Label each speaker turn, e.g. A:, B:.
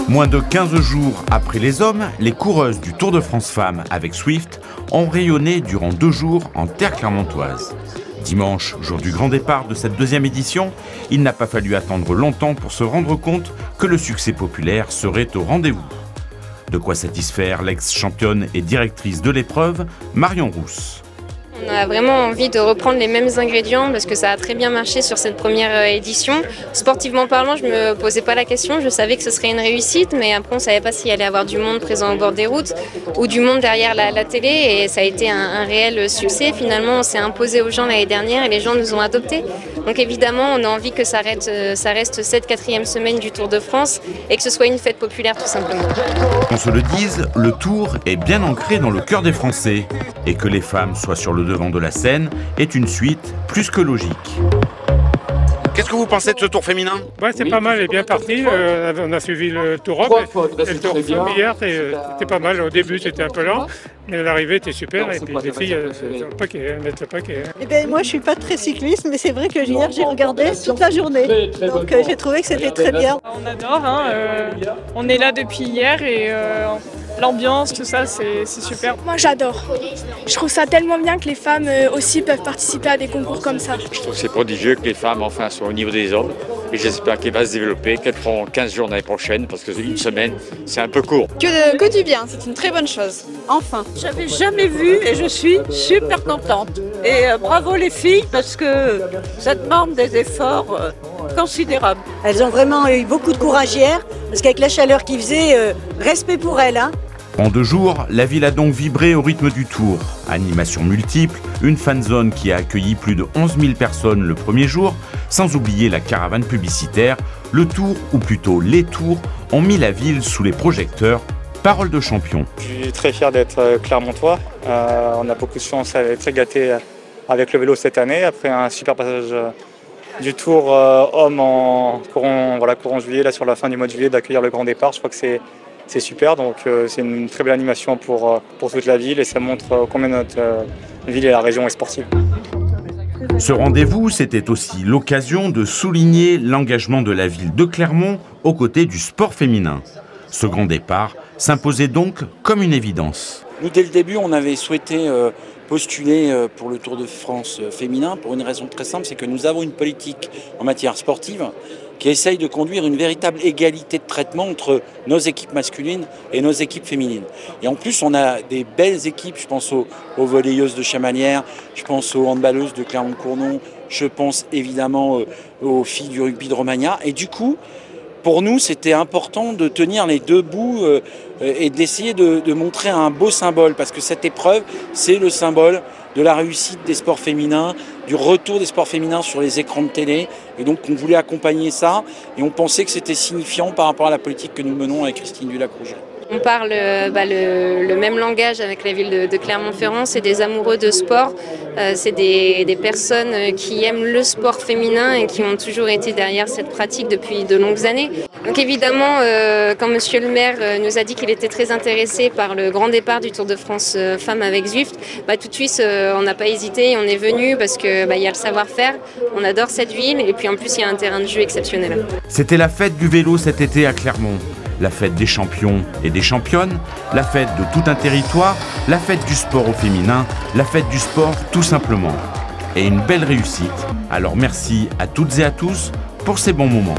A: Moins de 15 jours après les hommes, les coureuses du Tour de France Femmes avec Zwift ont rayonné durant 2 jours en terre clermontoise. Dimanche, jour du grand départ de cette 2e édition, il n'a pas fallu attendre longtemps pour se rendre compte que le succès populaire serait au rendez-vous. De quoi satisfaire l'ex-championne et directrice de l'épreuve, Marion Rousse.
B: On a vraiment envie de reprendre les mêmes ingrédients parce que ça a très bien marché sur cette première édition. Sportivement parlant, je ne me posais pas la question, je savais que ce serait une réussite, mais après on ne savait pas s'il allait y avoir du monde présent au bord des routes ou du monde derrière la télé, et ça a été un réel succès. Finalement, on s'est imposé aux gens l'année dernière et les gens nous ont adoptés. Donc évidemment, on a envie que ça reste cette 4e semaine du Tour de France et que ce soit une fête populaire tout simplement.
A: Qu'on se le dise, le Tour est bien ancré dans le cœur des Français, et que les femmes soient sur le devant de la scène est une suite plus que logique.
C: Qu'est-ce que vous pensez de ce Tour féminin?
D: Ouais, c'est pas mal, elle est bien parti. On a suivi le Tour homme et le Tour femme hier, c'était pas mal. Au début, c'était un peu lent, mais l'arrivée était super. Et puis les filles, elles mettent le paquet.
E: Eh bien, moi, je suis pas très cycliste, mais c'est vrai que hier, j'ai regardé toute la journée. Donc, j'ai trouvé que c'était très bien.
F: On adore, on est là depuis hier et l'ambiance, tout ça, c'est super.
G: Moi, j'adore. Je trouve ça tellement bien que les femmes aussi peuvent participer à des concours comme ça.
H: Je trouve que c'est prodigieux que les femmes enfin soient au niveau des hommes, et j'espère qu'elle va se développer, qu'elle prend 15 jours l'année prochaine, parce que une semaine, c'est un peu court.
F: Que du bien, c'est une très bonne chose.
E: Enfin.
I: J'avais jamais vu et je suis super contente. Et bravo les filles, parce que ça demande des efforts considérables.
E: Elles ont vraiment eu beaucoup de courage hier, parce qu'avec la chaleur qu'il faisait, respect pour elles.
A: En 2 jours, la ville a donc vibré au rythme du Tour. Animations multiples, une fanzone qui a accueilli plus de 11 000 personnes le premier jour, sans oublier la caravane publicitaire. Le Tour, ou plutôt les Tours, ont mis la ville sous les projecteurs. Parole de champion.
J: Je suis très fier d'être clermontois. On a beaucoup de chance, à être très gâtés avec le vélo cette année, après un super passage du Tour homme en courant juillet, là sur la fin du mois de juillet, d'accueillir le grand départ. Je crois que c'est super, donc c'est une très belle animation pour toute la ville, et ça montre combien notre ville et la région est sportive.
A: Ce rendez-vous, c'était aussi l'occasion de souligner l'engagement de la ville de Clermont aux côtés du sport féminin. Ce grand départ s'imposait donc comme une évidence.
K: Nous, dès le début, on avait souhaité postuler pour le Tour de France féminin pour une raison très simple, c'est que nous avons une politique en matière sportive qui essaye de conduire une véritable égalité de traitement entre nos équipes masculines et nos équipes féminines. Et en plus, on a des belles équipes, je pense aux volleyeuses de Chamalières, je pense aux handballeuses de Clermont-Cournon, je pense évidemment aux filles du rugby de Romagna. Et du coup, pour nous, c'était important de tenir les 2 bouts et d'essayer de montrer un beau symbole, parce que cette épreuve, c'est le symbole de la réussite des sports féminins, du retour des sports féminins sur les écrans de télé. Et donc, on voulait accompagner ça, et on pensait que c'était signifiant par rapport à la politique que nous menons avec Christine Dulac-Rouget.
B: On parle le même langage avec la ville de Clermont-Ferrand, c'est des amoureux de sport, c'est des personnes qui aiment le sport féminin et qui ont toujours été derrière cette pratique depuis de longues années. Donc évidemment, quand monsieur le maire nous a dit qu'il était très intéressé par le grand départ du Tour de France Femmes avec Zwift, tout de suite on n'a pas hésité, on est venu parce que y a le savoir-faire, on adore cette ville, et puis en plus il y a un terrain de jeu exceptionnel.
A: C'était la fête du vélo cet été à Clermont. La fête des champions et des championnes, la fête de tout un territoire, la fête du sport au féminin, la fête du sport tout simplement. Et une belle réussite. Alors merci à toutes et à tous pour ces bons moments.